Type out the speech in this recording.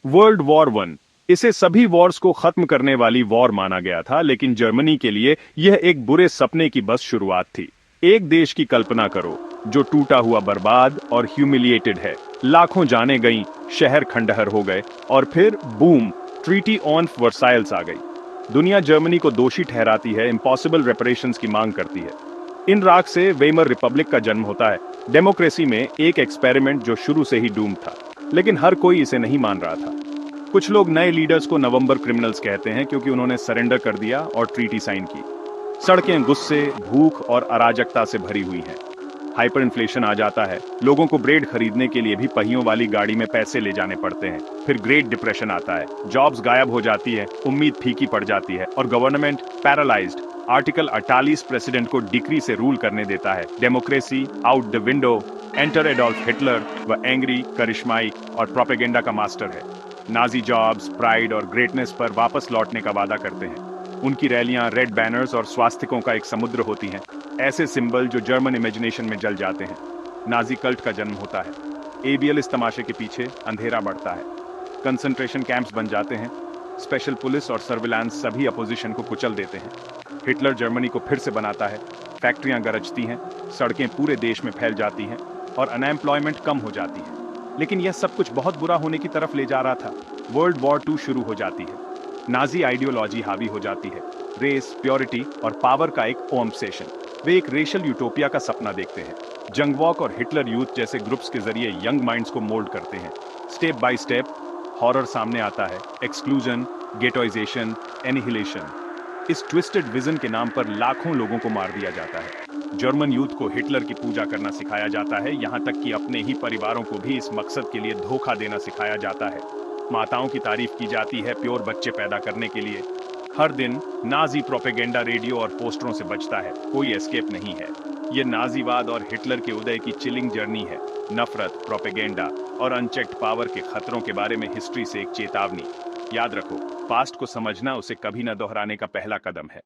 World war one, इसे सभी Wars को खत्म करने वाली वॉर माना गया था, लेकिन जर्मनी के लिए यह एक बुरे सपने की बस शुरुआत थी। एक देश की कल्पना करो जो टूटा हुआ, बर्बाद और ह्यूमिलिएटेड है। लाखों जाने गईं, शहर खंडहर हो गए और फिर बूम, ट्रीटी ऑन वर्साइल्स आ गई। दुनिया जर्मनी को दोषी ठहराती है, इम्पॉसिबल रेपरेशंस की मांग करती है। इन राग से वेमर रिपब्लिक का जन्म होता है, डेमोक्रेसी में एक एक्सपेरिमेंट जो शुरू से ही डूम्ड था। लेकिन हर कोई इसे नहीं मान रहा था। कुछ लोग नए लीडर्स को नवंबर क्रिमिनल्स कहते हैं क्योंकि उन्होंने सरेंडर कर दिया और ट्रीटी साइन की। सड़कें गुस्से, भूख और अराजकता से भरी हुई हैं। हाइपर इन्फ्लेशन आ जाता है, लोगों को ब्रेड खरीदने के लिए भी पहियों वाली गाड़ी में पैसे ले जाने पड़ते हैं। फिर ग्रेट डिप्रेशन आता है, जॉब्स गायब हो जाती है, उम्मीद फीकी पड़ जाती है और गवर्नमेंट पैरालाइज्ड। आर्टिकल 48 प्रेसिडेंट को डिक्री से रूल करने देता है। Democracy out the window. Enter Adolf Hitler, वह एंग्री, करिश्माई और प्रोपेगेंडा का मास्टर है। नाजी जॉब्स, प्राइड और ग्रेटनेस पर वापस लौटने का वादा करते हैं। उनकी रैलियां रेड बैनर्स और स्वास्तिकों का एक समुद्र होती हैं, ऐसे सिंबल जो जर्मन इमेजिनेशन में जल जाते हैं। नाजी कल्ट का जन्म होता है। एबीएल इस तमाशे के पीछे अंधेरा बढ़ता है। कंसंट्रेशन कैंप्स बन जाते हैं। स्पेशल पुलिस और सर्विलांस सभी अपोजिशन को कुचल देते हैं। हिटलर जर्मनी को फिर से बनाता है। फैक्ट्रियां गरजती हैं, सड़कें पूरे देश में फैल जाती हैं और अनएम्प्लॉयमेंट कम हो जाती है। लेकिन यह सब कुछ बहुत बुरा होने की तरफ ले जा रहा था। वर्ल्ड वॉर 2 शुरू हो जाती है। नाजी आइडियोलॉजी हावी हो जाती है। रेस, प्योरिटी और पावर का एक ऑब्सेशन। वे एक रेशियल यूटोपिया का सपना देखते हैं। जंग वॉक और हिटलर यूथ जैसे ग्रुप्स के जरिए यंग माइंड्स को मोल्ड करते हैं। स्टेप बाय स्टेप हॉरर सामने आता है। Exclusion, ghettoization, annihilation. इस ट्विस्टेड विजन के नाम पर लाखों लोगों को मार दिया जाता है। जर्मन यूथ को हिटलर की पूजा करना सिखाया जाता है, यहां तक कि अपने ही परिवारों को भी इस मकसद के लिए धोखा देना सिखाया जाता है। माताओं की तारीफ की जाती है प्योर बच्चे पैदा करने के लिए। हर दिन नाजी प्रोपेगेंडा रेडियो और पोस्टरों से बचता है, कोई एस्केप नहीं है। यह नाजीवाद और हिटलर के उदय की चिलिंग जर्नी है। नफरत, प्रोपेगेंडा और अनचेक्ड पावर के खतरों के बारे में हिस्ट्री से एक चेतावनी। याद रखो, पास्ट को समझना उसे कभी न दोहराने का पहला कदम है।